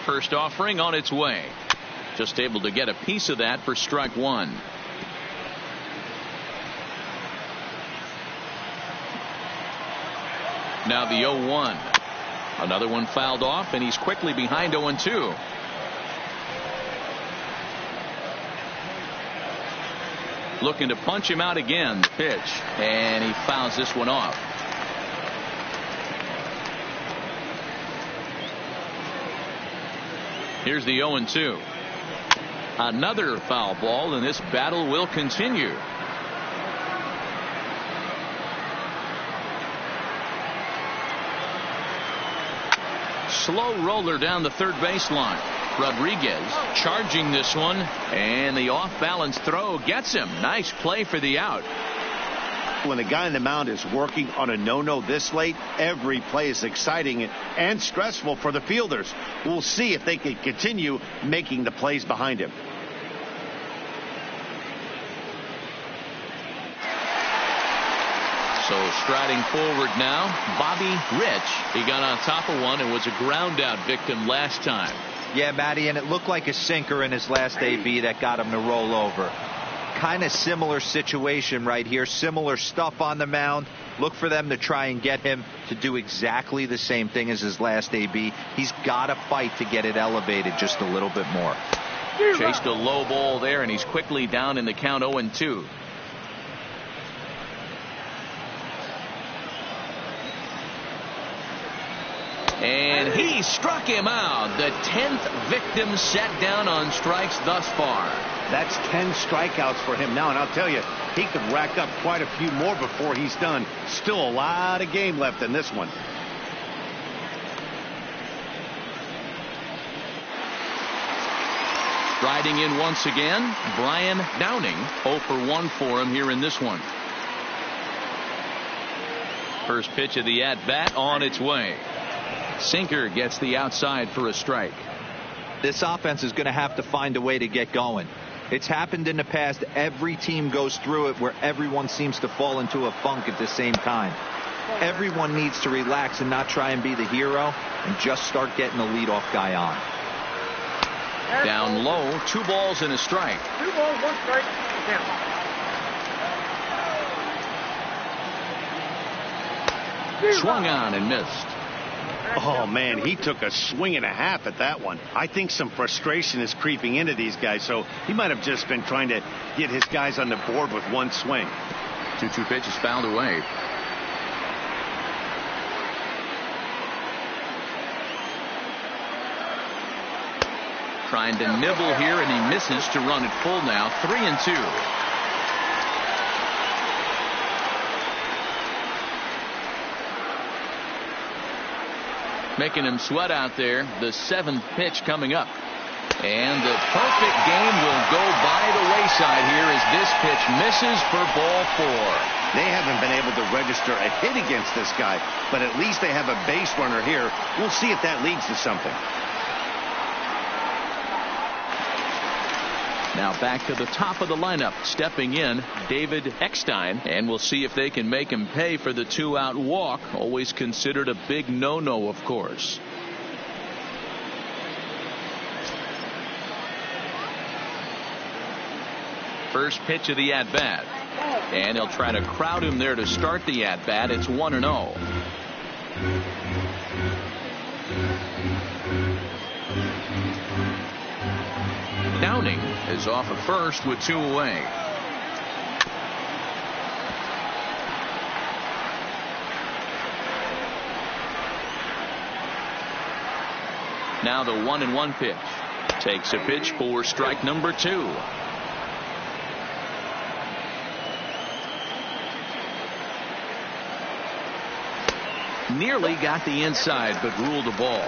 First offering on its way. Just able to get a piece of that for strike one. Now the 0-1. Another one fouled off, and he's quickly behind 0-2. Looking to punch him out again. The pitch, and he fouls this one off. Here's the 0-2. Another foul ball, and this battle will continue. Slow roller down the third baseline. Rodriguez charging this one, and the off balance throw gets him. Nice play for the out. When the guy on the mound is working on a no-no this late, every play is exciting and stressful for the fielders. We'll see if they can continue making the plays behind him. So striding forward now, Bobby Rich. He got on top of one and was a ground out victim last time. Yeah, Matty, and it looked like a sinker in his last AB that got him to roll over. Kind of similar situation right here. Similar stuff on the mound. Look for them to try and get him to do exactly the same thing as his last AB. He's got to fight to get it elevated just a little bit more. Chased a low ball there, and he's quickly down in the count 0-2. And he struck him out. The 10th victim set down on strikes thus far. That's 10 strikeouts for him now, and I'll tell you, he could rack up quite a few more before he's done. Still a lot of game left in this one. Riding in once again, Brian Downing. 0 for 1 for him here in this one. First pitch of the at-bat on its way. Sinker gets the outside for a strike. This offense is going to have to find a way to get going. It's happened in the past. Every team goes through it where everyone seems to fall into a funk at the same time. Everyone needs to relax and not try and be the hero and just start getting the leadoff guy on. Down low, 2 balls and a strike. 2 balls, 1 strike. Swung on and missed. Oh, man, he took a swing and a half at that one. I think some frustration is creeping into these guys, so he might have just been trying to get his guys on the board with one swing. 2-2 pitch is fouled away. Trying to nibble here, and he misses to run it full now. 3-2. Making him sweat out there. The 7th pitch coming up. And the perfect game will go by the wayside here as this pitch misses for ball 4. They haven't been able to register a hit against this guy, but at least they have a base runner here. We'll see if that leads to something. Now back to the top of the lineup. Stepping in, David Eckstein. And we'll see if they can make him pay for the 2-out walk. Always considered a big no-no, of course. First pitch of the at-bat. And he'll try to crowd him there to start the at-bat. It's 1-0. Downing is off at first with 2 away. Now the 1-1 pitch. Takes a pitch for strike number 2. Nearly got the inside, but ruled the ball.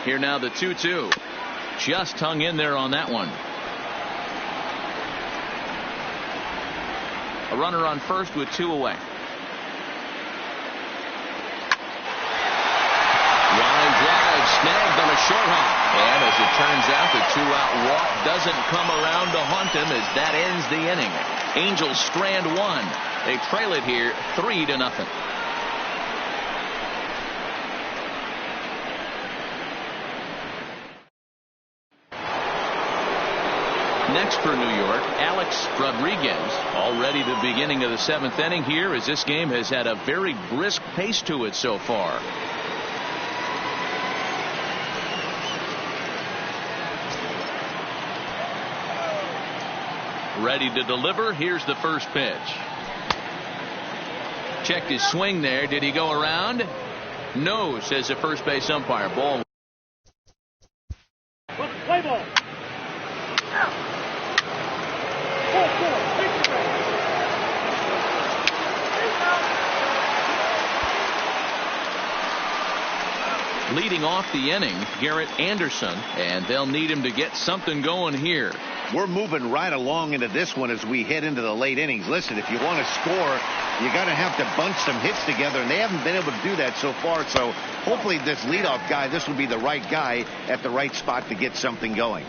Here now the 2-2. Just hung in there on that one. A runner on first with 2 away. Line drive snagged on a short hop. And as it turns out, the two-out walk doesn't come around to haunt him as that ends the inning. Angels strand one. They trail it here 3-0. Next for New York, Alex Rodriguez. Already the beginning of the 7th inning here, as this game has had a very brisk pace to it so far. Ready to deliver. Here's the first pitch. Checked his swing there. Did he go around? No, says the first base umpire. Ball. Play ball. Leading off the inning, Garrett Anderson, and they'll need him to get something going here. We're moving right along into this one as we head into the late innings. Listen, if you want to score, you got to have to bunch some hits together, and they haven't been able to do that so far. So hopefully this leadoff guy, this will be the right guy at the right spot to get something going.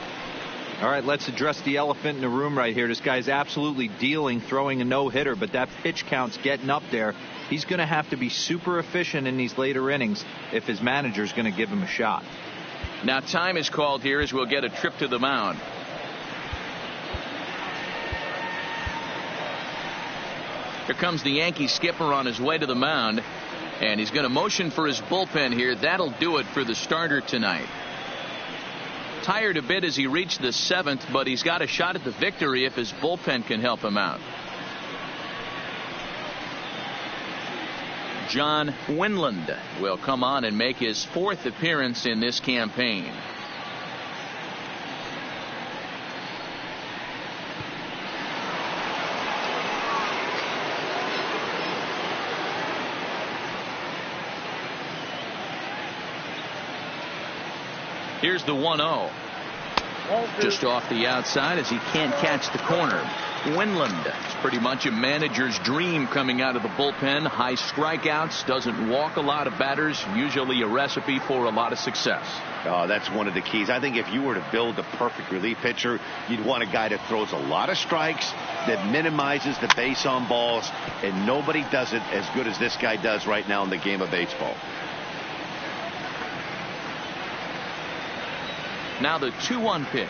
All right, let's address the elephant in the room right here. This guy's absolutely dealing, throwing a no-hitter, but that pitch count's getting up there. He's going to have to be super efficient in these later innings if his manager's going to give him a shot. Now time is called here as we'll get a trip to the mound. Here comes the Yankee skipper on his way to the mound, and he's going to motion for his bullpen here. That'll do it for the starter tonight. Tired a bit as he reached the 7th, but he's got a shot at the victory if his bullpen can help him out. John Winland will come on and make his 4th appearance in this campaign. Here's the 1-0. Just off the outside as he can't catch the corner. Winland. It's pretty much a manager's dream coming out of the bullpen. High strikeouts, doesn't walk a lot of batters, usually a recipe for a lot of success. Oh, that's one of the keys. I think if you were to build a perfect relief pitcher, you'd want a guy that throws a lot of strikes, that minimizes the base on balls, and nobody does it as good as this guy does right now in the game of baseball. Now the 2-1 pitch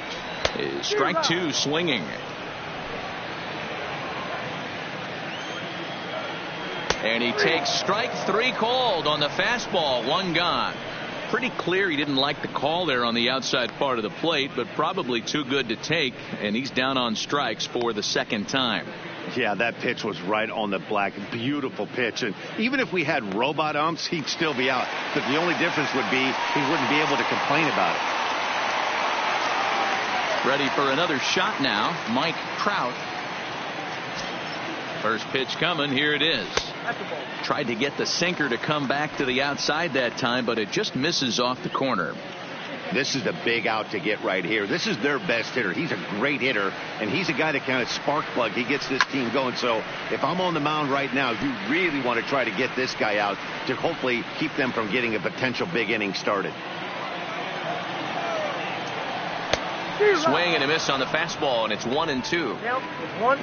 is strike 2, swinging. And he takes strike 3 called on the fastball. 1 gone. Pretty clear he didn't like the call there on the outside part of the plate, but probably too good to take, and he's down on strikes for the 2nd time. Yeah, that pitch was right on the black. Beautiful pitch. And even if we had robot umps, he'd still be out. But the only difference would be he wouldn't be able to complain about it. Ready for another shot now, Mike Trout. First pitch coming. Here it is. Tried to get the sinker to come back to the outside that time, but it just misses off the corner. This is the big out to get right here. This is their best hitter. He's a great hitter, and he's a guy that kind of spark plug. He gets this team going. So if I'm on the mound right now, you really want to try to get this guy out to hopefully keep them from getting a potential big inning started. Swing and a miss on the fastball, and it's 1-2.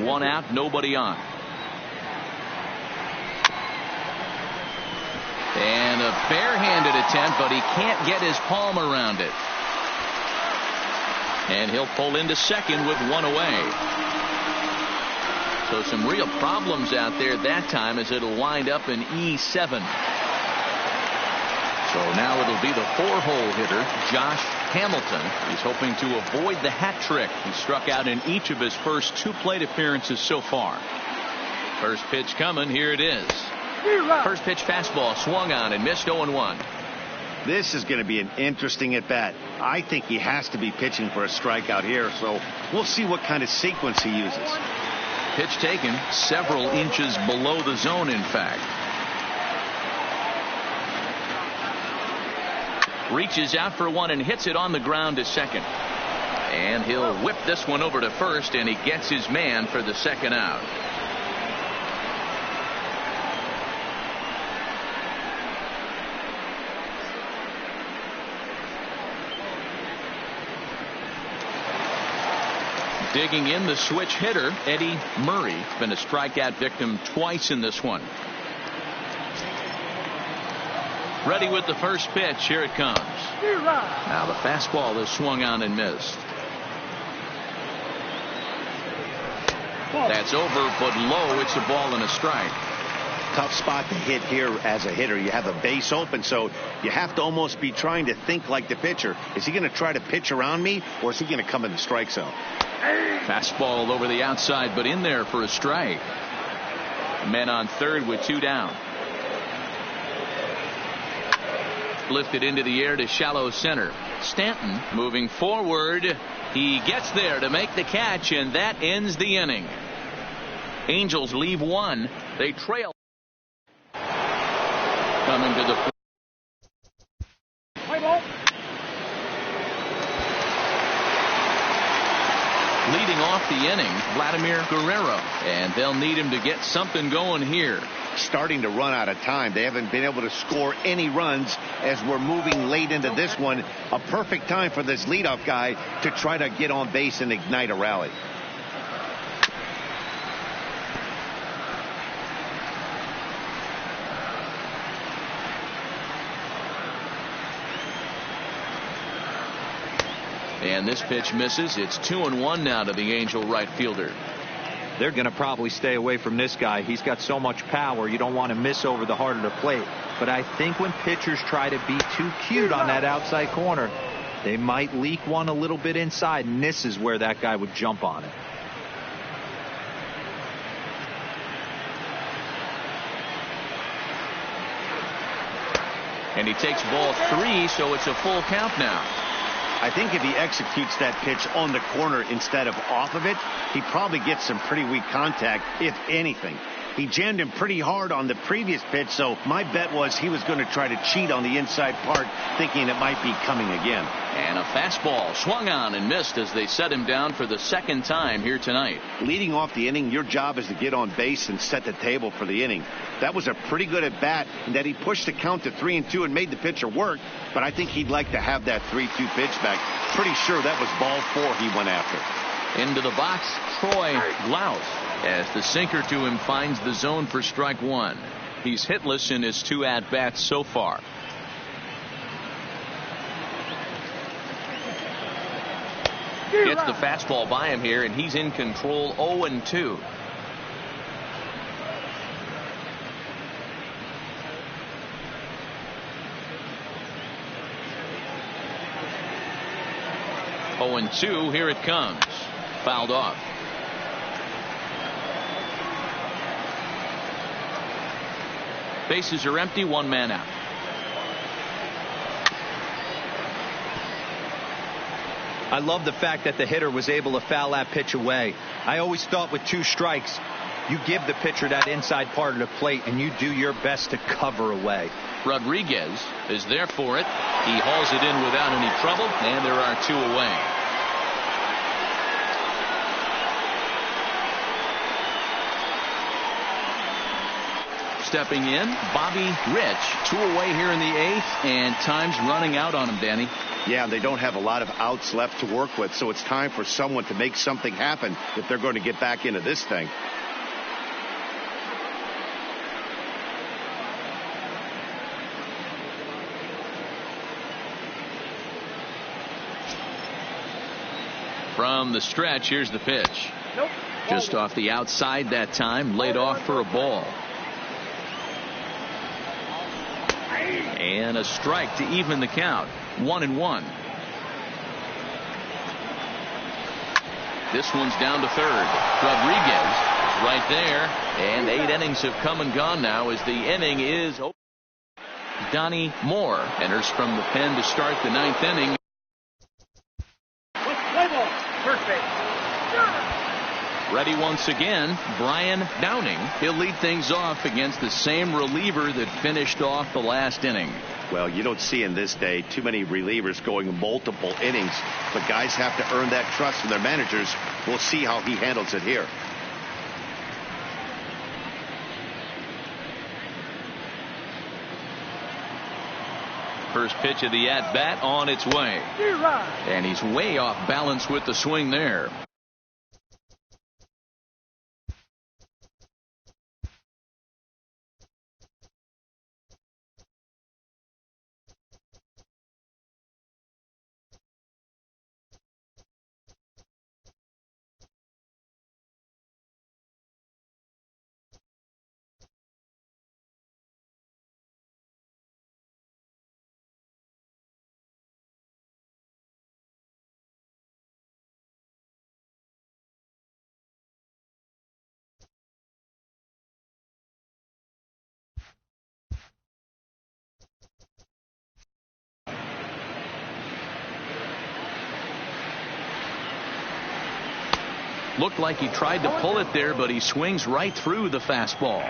1 out, nobody on. And a barehanded attempt, but he can't get his palm around it. And he'll pull into second with 1 away. So some real problems out there that time as it'll wind up in E7. So now it'll be the 4-hole hitter, Josh Hamilton. He's hoping to avoid the hat trick. He struck out in each of his first 2 plate appearances so far. First pitch coming. Here it is. First pitch fastball swung on and missed 0-1. This is going to be an interesting at bat. I think he has to be pitching for a strikeout here, so we'll see what kind of sequence he uses. Pitch taken several inches below the zone, in fact. Reaches out for 1 and hits it on the ground to second. And he'll whip this one over to first, and he gets his man for the 2nd out. Digging in, the switch hitter, Eddie Murray. Been a strikeout victim twice in this one. Ready with the first pitch. Here it comes. Now the fastball is swung on and missed. That's over, but low. It's a ball and a strike. Tough spot to hit here as a hitter. You have a base open, so you have to almost be trying to think like the pitcher. Is he going to try to pitch around me, or is he going to come in the strike zone? Fastball over the outside, but in there for a strike. Men on third with 2 down. Lifted into the air to shallow center. Stanton moving forward. He gets there to make the catch, and that ends the inning. Angels leave 1. They trail. Coming to the plate. Leading off the inning, Vladimir Guerrero, and they'll need him to get something going here. Starting to run out of time. They haven't been able to score any runs as we're moving late into this one. A perfect time for this leadoff guy to try to get on base and ignite a rally. And this pitch misses. It's 2-1 now to the Angel right fielder. They're going to probably stay away from this guy. He's got so much power. You don't want to miss over the heart of the plate. But I think when pitchers try to be too cute on that outside corner, they might leak one a little bit inside, and this is where that guy would jump on it. And he takes ball 3, so it's a full count now. I think if he executes that pitch on the corner instead of off of it, he probably gets some pretty weak contact, if anything. He jammed him pretty hard on the previous pitch, so my bet was he was going to try to cheat on the inside part, thinking it might be coming again. And a fastball swung on and missed as they set him down for the second time here tonight. Leading off the inning, your job is to get on base and set the table for the inning. That was a pretty good at bat, and that he pushed the count to 3-2 and made the pitcher work, but I think he'd like to have that 3-2 pitch back. Pretty sure that was ball 4 he went after. Into the box, Troy Glaus, as the sinker to him finds the zone for strike 1. He's hitless in his 2 at-bats so far. Gets the fastball by him here, and he's in control. 0-2. Here it comes. Fouled off. Bases are empty, 1 man out. I love the fact that the hitter was able to foul that pitch away. I always thought with 2 strikes, you give the pitcher that inside part of the plate and you do your best to cover away. Rodriguez is there for it. He hauls it in without any trouble, and there are 2 away. Stepping in, Bobby Rich. 2 away here in the 8th, and time's running out on him, Danny. Yeah, they don't have a lot of outs left to work with, so it's time for someone to make something happen if they're going to get back into this thing. From the stretch, here's the pitch. Just off the outside that time, laid off for a ball. And a strike to even the count. 1-1. This one's down to third. Rodriguez right there. And 8 innings have come and gone now as the inning is over. Donnie Moore enters from the pen to start the 9th inning. Ready once again, Brian Downing. He'll lead things off against the same reliever that finished off the last inning. Well, you don't see in this day too many relievers going multiple innings, but guys have to earn that trust from their managers. We'll see how he handles it here. First pitch of the at-bat on its way. And he's way off balance with the swing there. Looked like he tried to pull it there, but he swings right through the fastball.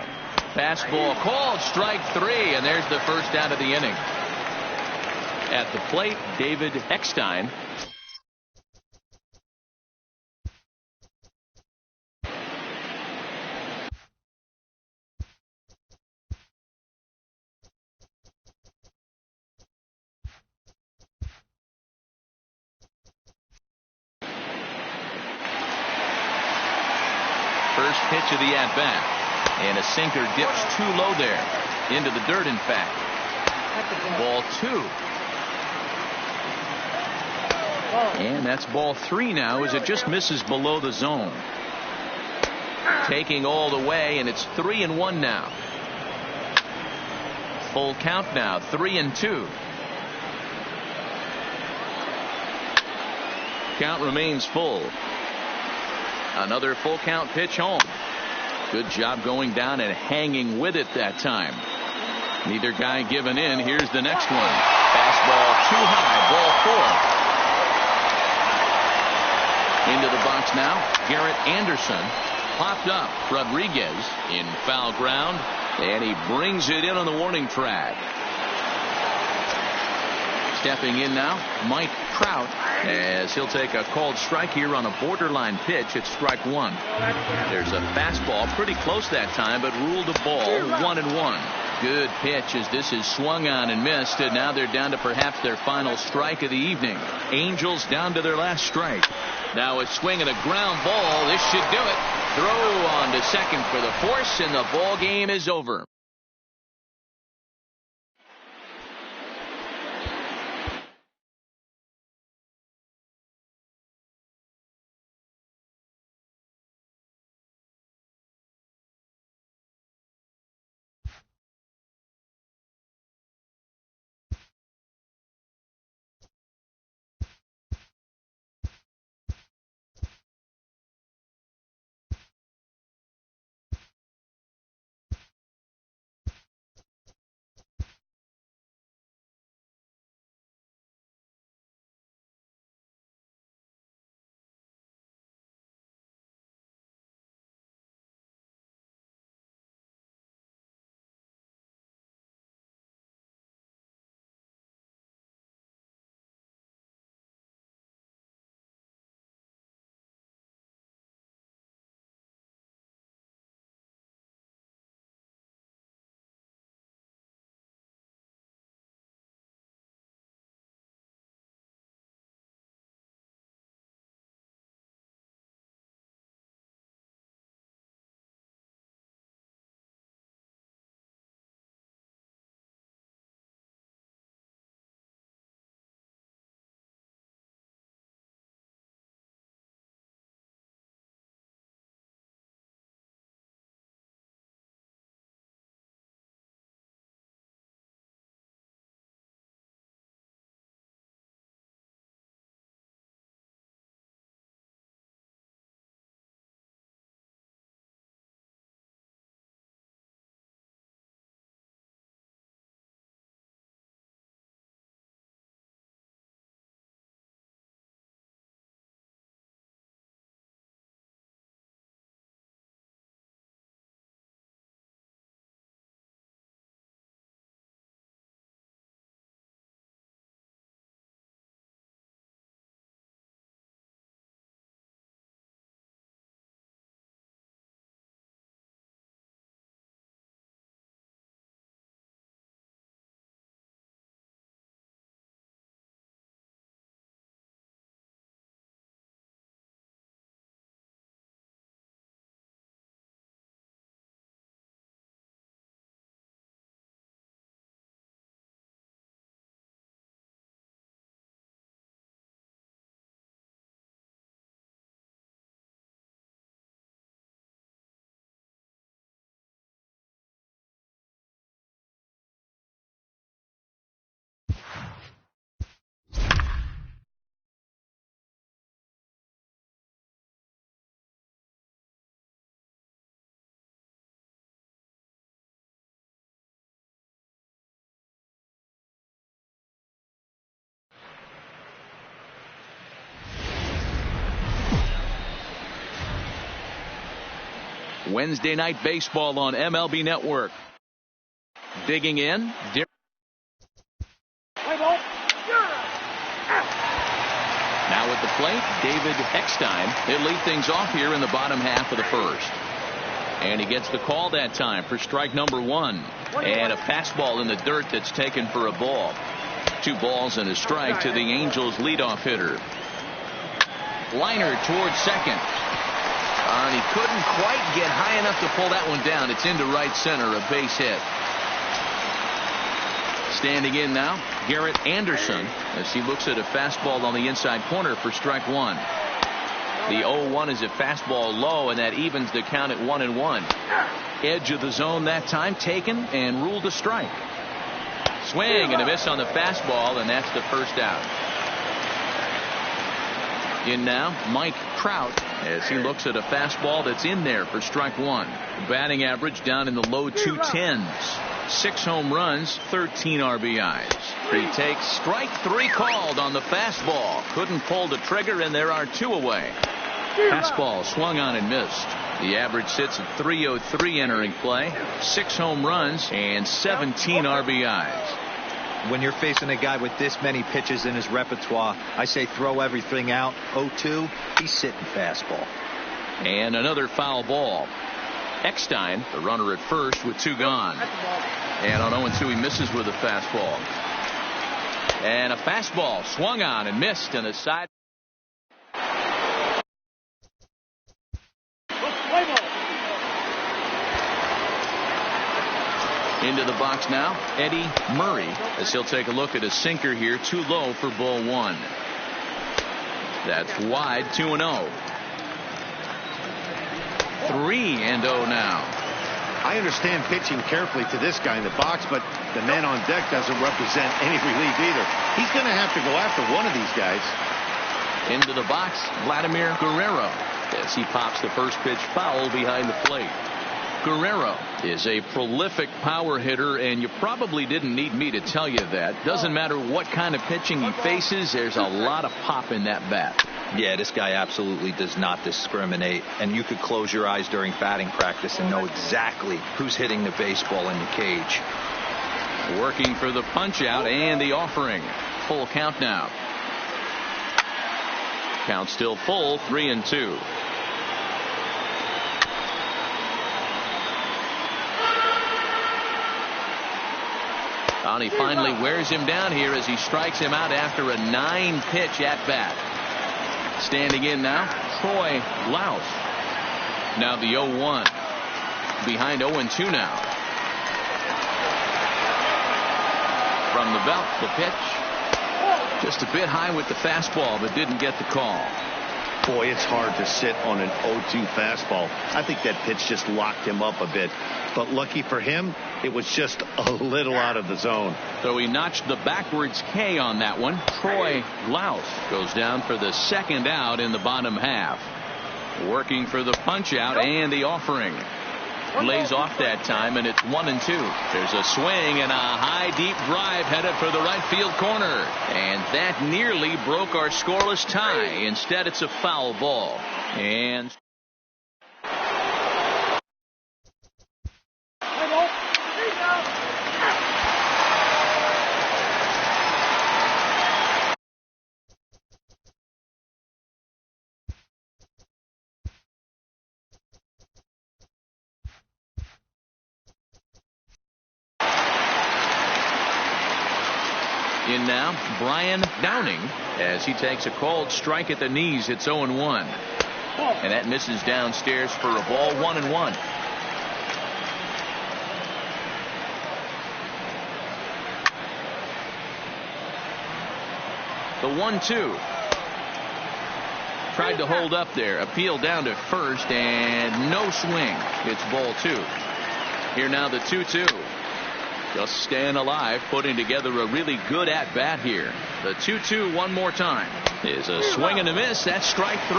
Fastball called, strike 3, and there's the first out of the inning. At the plate, David Eckstein. First pitch of the at-bat. And a sinker dips too low there. Into the dirt, in fact. Ball 2. And that's ball 3 now as it just misses below the zone. Taking all the way, and it's 3-1 now. Full count now, 3-2. Count remains full. Another full count pitch home. Good job going down and hanging with it that time. Neither guy giving in. Here's the next one. Fastball too high. Ball 4. Into the box now. Garrett Anderson. Popped up. Rodriguez in foul ground. And he brings it in on the warning track. Stepping in now, Mike Trout, as he'll take a called strike here on a borderline pitch. It's strike 1. There's a fastball pretty close that time, but ruled a ball. 1-1. Good pitch as this is swung on and missed, and now they're down to perhaps their final strike of the evening. Angels down to their last strike. Now a swing and a ground ball. This should do it. Throw on to second for the force, and the ball game is over. Wednesday Night Baseball on MLB Network. Digging in. Now at the plate, David Eckstein. He'll lead things off here in the bottom half of the first. And he gets the call that time for strike number 1. And a fastball in the dirt that's taken for a ball. 2 balls and a strike to the Angels leadoff hitter. Liner towards second. And he couldn't quite get high enough to pull that one down. It's into right center, a base hit. Standing in now, Garrett Anderson, as he looks at a fastball on the inside corner for strike 1. The 0-1 is a fastball low, and that evens the count at 1-1. Edge of the zone that time taken and ruled a strike. Swing and a miss on the fastball, and that's the first out. In now, Mike Trout, as he looks at a fastball that's in there for strike 1. Batting average down in the low 210s. 6 home runs, 13 RBIs. He takes strike 3 called on the fastball. Couldn't pull the trigger, and there are 2 away. Fastball swung on and missed. The average sits at 303 entering play. 6 home runs and 17 RBIs. When you're facing a guy with this many pitches in his repertoire, I say throw everything out. 0-2, he's sitting fastball. And another foul ball. Eckstein, the runner at first with 2 gone. And on 0-2, he misses with a fastball. And a fastball swung on and missed in the side. Into the box now, Eddie Murray, as he'll take a look at a sinker here, too low for ball 1. That's wide, 2-0. 3-0 now. I understand pitching carefully to this guy in the box, but the man on deck doesn't represent any relief either. He's going to have to go after one of these guys. Into the box, Vladimir Guerrero, as he pops the first pitch foul behind the plate. Guerrero is a prolific power hitter, and you probably didn't need me to tell you that. Doesn't matter what kind of pitching he faces, there's a lot of pop in that bat. Yeah, this guy absolutely does not discriminate, and you could close your eyes during batting practice and know exactly who's hitting the baseball in the cage. Working for the punch out and the offering. Full count now. Count still full, 3-2. And he finally wears him down here as he strikes him out after a 9-pitch at bat. Standing in now, Troy Laus. Now the 0-1. Behind 0-2 now. From the belt, the pitch. Just a bit high with the fastball, but didn't get the call. Boy, it's hard to sit on an 0-2 fastball. I think that pitch just locked him up a bit. But lucky for him, it was just a little out of the zone. So he notched the backwards K on that one. Troy Laus goes down for the second out in the bottom half. Working for the punch out and the offering. Lays off that time, and it's 1-2. There's a swing and a high deep drive headed for the right field corner, and that nearly broke our scoreless tie. Instead, it's a foul ball. And in now, Brian Downing, as he takes a called strike at the knees. It's 0-1. And that misses downstairs for a ball, 1-1. The 1-2. Tried to hold up there. Appeal down to first, and no swing. It's ball 2. Here now the 2-2. Just staying alive, putting together a really good at-bat here. The 2-2 one more time is a swing and a miss. That's strike 3.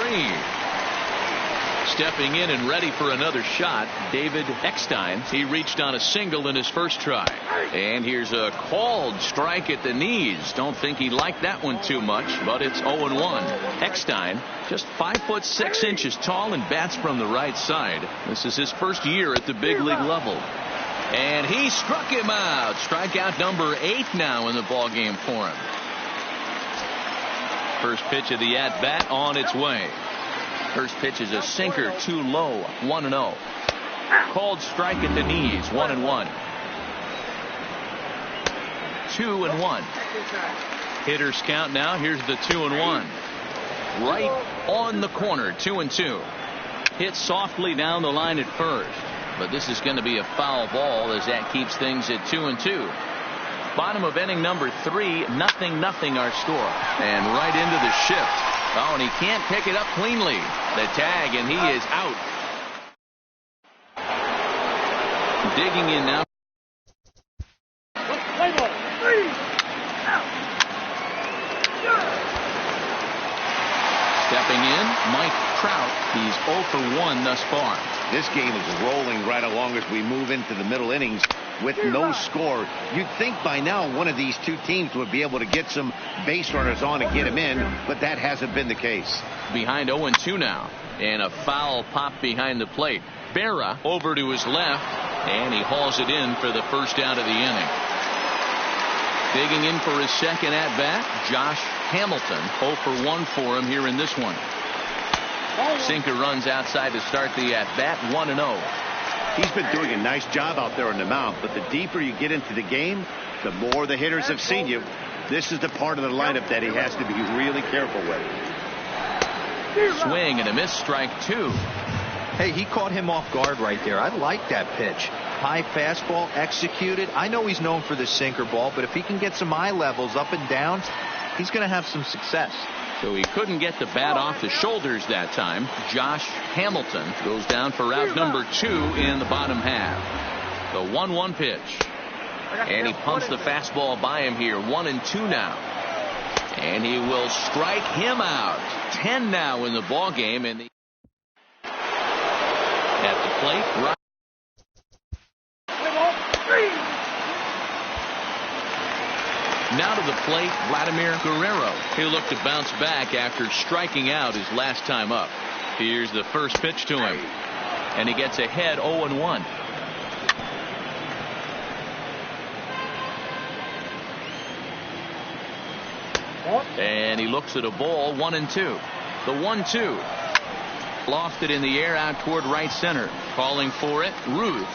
Stepping in and ready for another shot, David Eckstein. He reached on a single in his first try. And here's a called strike at the knees. Don't think he liked that one too much, but it's 0-1. Eckstein, just 5'6" tall and bats from the right side. This is his first year at the big league level. And he struck him out. Strikeout number 8 now in the ball game for him. First pitch of the at-bat on its way. First pitch is a sinker, too low, 1-0. Called strike at the knees, 1-1. 2-1. Hitters count now. Here's the 2-1. Right on the corner, 2-2. Hit softly down the line at first. But this is going to be a foul ball as that keeps things at 2-2. Bottom of inning number 3, 0-0 our score. And right into the shift. Oh, and he can't pick it up cleanly. The tag, and he is out. Digging in now. Stepping in, Mike Trout. He's 0 for 1 thus far. This game is rolling right along as we move into the middle innings with no score. You'd think by now one of these two teams would be able to get some base runners on and get them in, but that hasn't been the case. Behind 0-2 now, and a foul pop behind the plate. Berra over to his left, and he hauls it in for the first out of the inning. Digging in for his second at bat, Josh Hamilton. 0 for 1 for him here in this one. Sinker runs outside to start the at bat, 1-0. He's been doing a nice job out there on the mound, but the deeper you get into the game, the more the hitters have seen you. This is the part of the lineup that he has to be really careful with. Swing and a miss, strike 2. Hey, he caught him off guard right there. I like that pitch. High fastball executed. I know he's known for the sinker ball, but if he can get some eye levels up and down, he's going to have some success. So he couldn't get the bat off the shoulders that time. Josh Hamilton goes down for out number 2 in the bottom half. The 1-1 pitch. And he pumps the fastball by him here. 1-2 now. And he will strike him out. 10 now in the ball game. And at the plate, right. Now to the plate, Vladimir Guerrero. He'll look to bounce back after striking out his last time up. Here's the first pitch to him. And he gets ahead 0-1. And he looks at a ball, 1-2. The 1-2. Lofted in the air out toward right center. Calling for it, Ruth.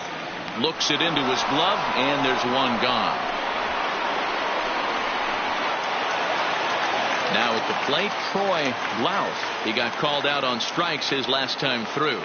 Looks it into his glove, and there's one gone. Now at the plate, Troy Laus. He got called out on strikes his last time through.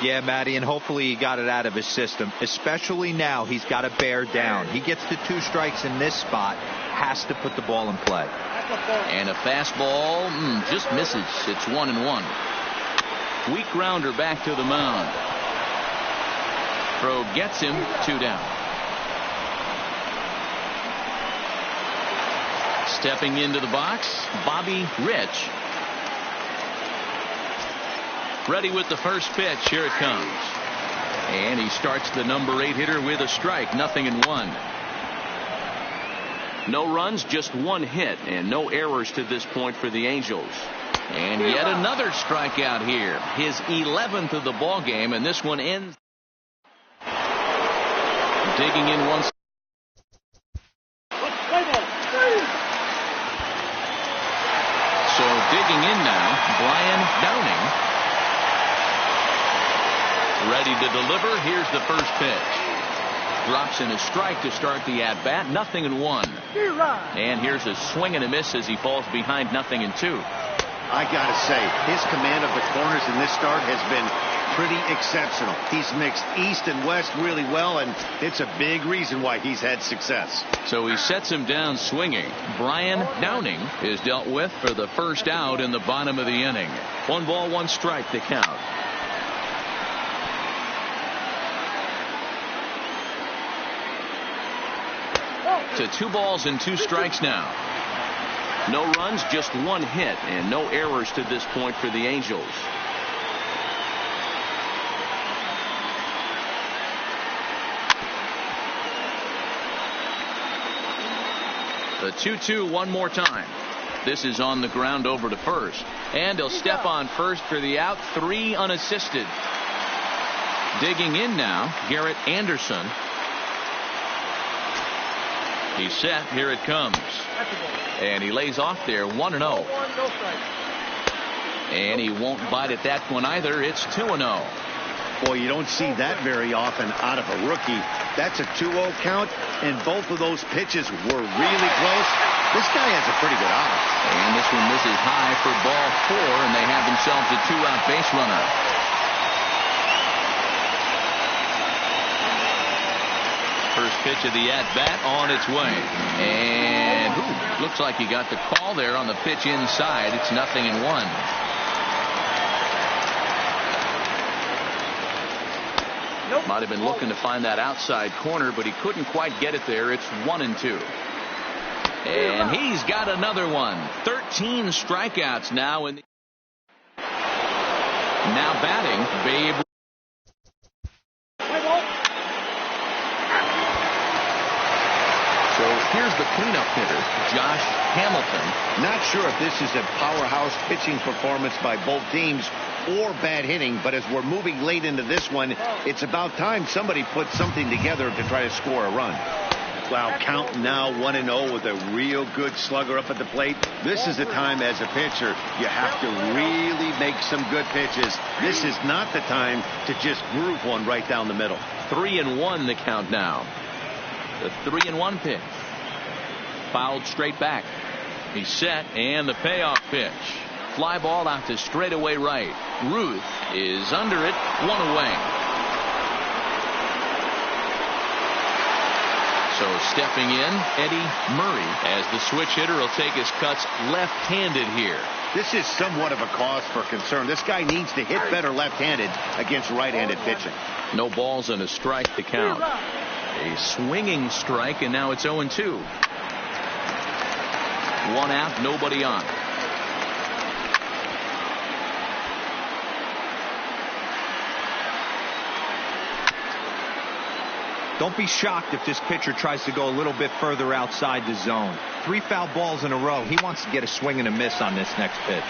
Yeah, Matty, and hopefully he got it out of his system. Especially now, he's got to bear down. He gets the 2 strikes in this spot, has to put the ball in play. And a fastball just misses. It's 1-1. Weak grounder back to the mound. Throw gets him, 2 down. Stepping into the box, Bobby Rich. Ready with the first pitch. Here it comes. And he starts the number 8 hitter with a strike. 0-1. No runs, just 1 hit, and no errors to this point for the Angels. And yet another strikeout here. His 11th of the ball game, and this one ends. Digging in once. So digging in now, Brian Downing. Ready to deliver. Here's the first pitch. Drops in a strike to start the at-bat. 0-1. And here's a swing and a miss as he falls behind 0-2. I gotta say, his command of the corners in this start has been pretty exceptional. He's mixed east and west really well, and it's a big reason why he's had success. So he sets him down swinging. Brian Downing is dealt with for the first out in the bottom of the inning. 1 ball, 1 strike to count. To 2 balls and 2 strikes now. No runs, just 1 hit, and no errors to this point for the Angels. The 2-2 one more time. This is on the ground over to first. And he'll step on first for the out. 3 unassisted. Digging in now, Garrett Anderson. He's set. Here it comes. And he lays off there. 1-0. And he won't bite at that one either. It's 2-0. Boy, you don't see that very often out of a rookie. That's a 2-0 count, and both of those pitches were really close. This guy has a pretty good eye. And this one misses high for ball 4, and they have themselves a 2-out base runner. First pitch of the at-bat on its way. And looks like he got the call there on the pitch inside. It's 0-1. Might have been looking to find that outside corner, but he couldn't quite get it there. It's 1-2. And he's got another one. 13 strikeouts now. Now batting, Babe. So here's the cleanup hitter, Josh Hamilton. Not sure if this is a powerhouse pitching performance by both teams or bad hitting, but as we're moving late into this one, it's about time somebody puts something together to try to score a run. Wow, count now 1-0 with a real good slugger up at the plate. This is the time as a pitcher you have to really make some good pitches. This is not the time to just groove one right down the middle. 3-1 the count now. The 3-1 pitch. Fouled straight back. He's set, and the payoff pitch. Fly ball out to straightaway right. Ruth is under it. 1 away. So stepping in, Eddie Murray as the switch hitter will take his cuts left-handed here. This is somewhat of a cause for concern. This guy needs to hit better left-handed against right-handed pitching. No balls and a strike to count. A swinging strike, and now it's 0-2. 1 out, nobody on. Don't be shocked if this pitcher tries to go a little bit further outside the zone. 3 foul balls in a row. He wants to get a swing and a miss on this next pitch.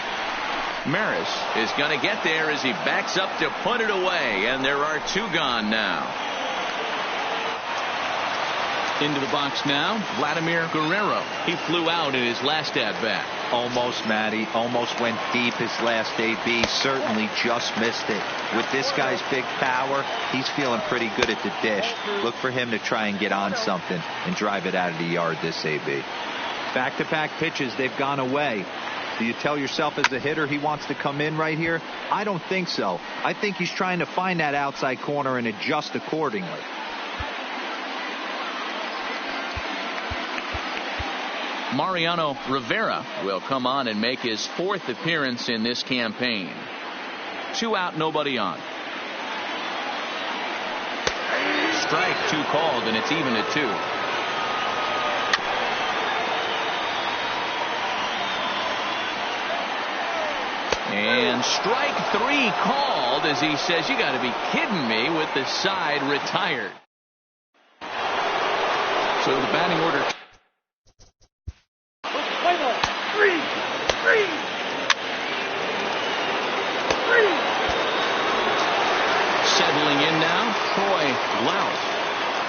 Maris is going to get there as he backs up to put it away, and there are 2 gone now. Into the box now, Vladimir Guerrero. He flew out in his last at-bat. Almost, Matty. Almost went deep his last AB. Certainly just missed it. With this guy's big power, he's feeling pretty good at the dish. Look for him to try and get on something and drive it out of the yard this AB. Back-to-back pitches, they've gone away. Do you tell yourself as a hitter he wants to come in right here? I don't think so. I think he's trying to find that outside corner and adjust accordingly. Mariano Rivera will come on and make his 4th appearance in this campaign. 2 out, nobody on. Strike 2 called, and it's even at 2. And strike 3 called as he says, you got to be kidding me, with the side retired. So the batting order. Settling in now, Troy Louth.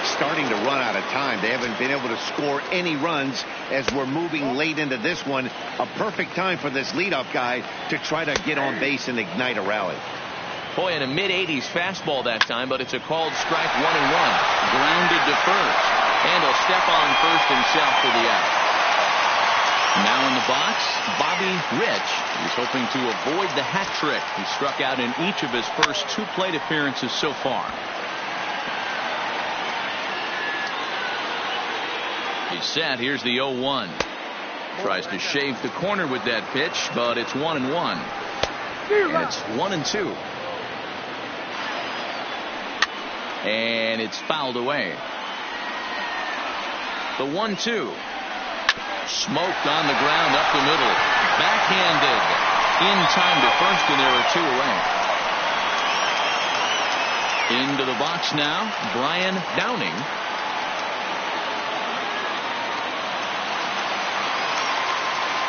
Starting to run out of time. They haven't been able to score any runs as we're moving late into this one. A perfect time for this leadoff guy to try to get on base and ignite a rally. Boy, in a mid-80s fastball that time, but it's a called strike, 1-1. Grounded to first. And he'll step on first himself for the out. Now in the box, Bobby Rich. He's hoping to avoid the hat trick. He struck out in each of his first 2 plate appearances so far. He's set. Here's the 0-1. Tries to shave the corner with that pitch, but it's 1-1. And it's 1-2. And it's fouled away. The 1-2. Smoked on the ground up the middle. Backhanded. In time to first, and there are 2 away. Into the box now, Brian Downing.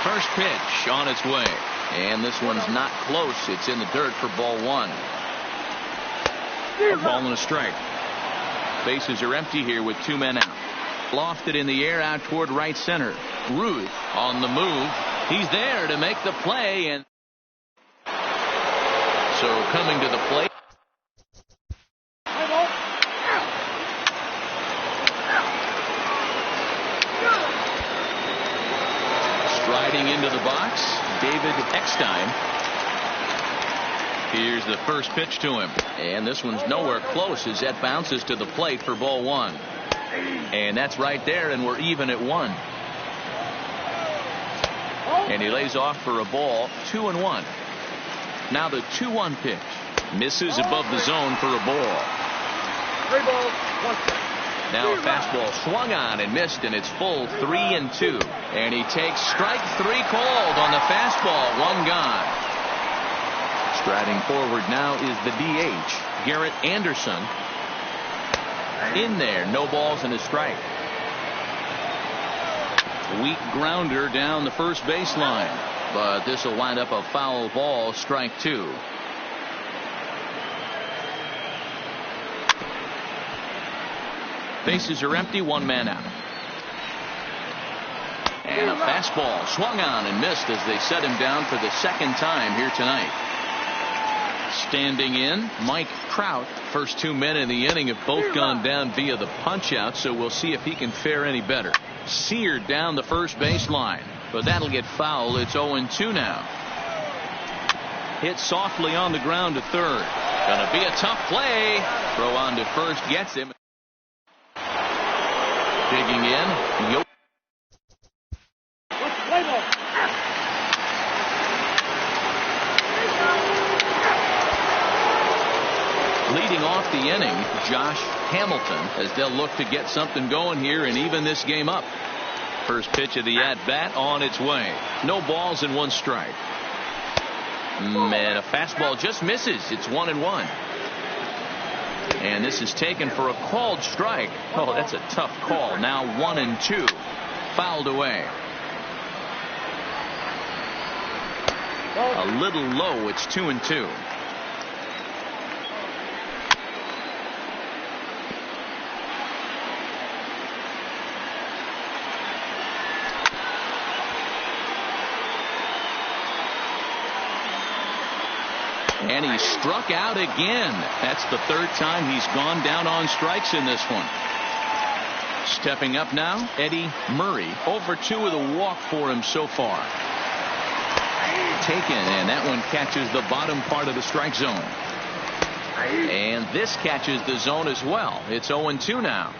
First pitch on its way. And this one's not close. It's in the dirt for ball 1. A ball and a strike. Bases are empty here with 2 men out. Lofted in the air out toward right center. Ruth on the move. He's there to make the play. And so coming to the plate. Striding into the box, David Eckstein. Here's the first pitch to him. And this one's nowhere close as that bounces to the plate for ball 1. And that's right there, and we're even at 1. And he lays off for a ball, 2-1. Now the 2-1 pitch. Misses above the zone for a ball. 3 balls, 1 strike. Now a fastball swung on and missed, and it's full 3-2. And he takes strike 3 called on the fastball. 1 gone. Striding forward now is the DH, Garrett Anderson. In there, no balls and a strike. Weak grounder down the first baseline, but this will wind up a foul ball, strike 2. Bases are empty, 1 man out. And a fastball swung on and missed as they set him down for the 2nd time here tonight. Standing in, Mike Trout. First 2 men in the inning have both gone down via the punch-out, so we'll see if he can fare any better. Seared down the first baseline, but that'll get foul. It's 0-2 now. Hit softly on the ground to third. Gonna be a tough play. Throw on to first, gets him. Digging in. Leading off the inning, Josh Hamilton, as they'll look to get something going here and even this game up. First pitch of the at-bat on its way. No balls and 1 strike. And a fastball just misses. It's 1-1. And this is taken for a called strike. Oh, that's a tough call. Now 1-2. Fouled away. A little low. It's 2-2. And he struck out again. That's the 3rd time he's gone down on strikes in this one. Stepping up now, Eddie Murray. 0-2 with a walk for him so far. Taken, and that one catches the bottom part of the strike zone. And this catches the zone as well. It's 0-2 now.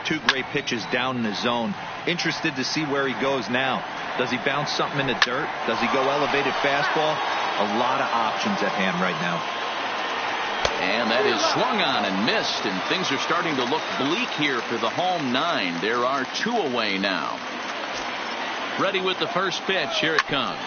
2 great pitches down in the zone. Interested to see where he goes now. Does he bounce something in the dirt? Does he go elevated fastball? A lot of options at hand right now. And that is swung on and missed, and things are starting to look bleak here for the home 9. There are 2 away now. Ready with the first pitch. Here it comes.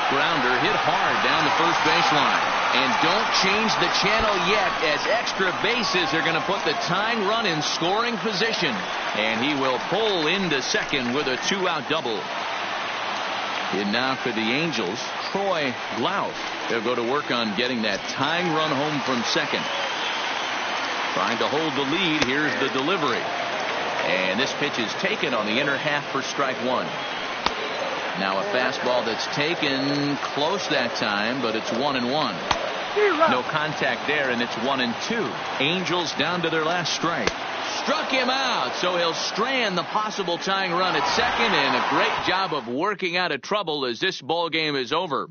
Grounder hit hard down the first baseline. And don't change the channel yet, as extra bases are going to put the tying run in scoring position. And he will pull into second with a 2-out double. And now for the Angels, Troy Glauth. They'll go to work on getting that tying run home from second. Trying to hold the lead. Here's the delivery. And this pitch is taken on the inner half for strike one. Now a fastball that's taken close that time, but it's 1-1. No contact there, and it's 1-2. Angels down to their last strike. Struck him out, so he'll strand the possible tying run at second, and a great job of working out of trouble as this ball game is over.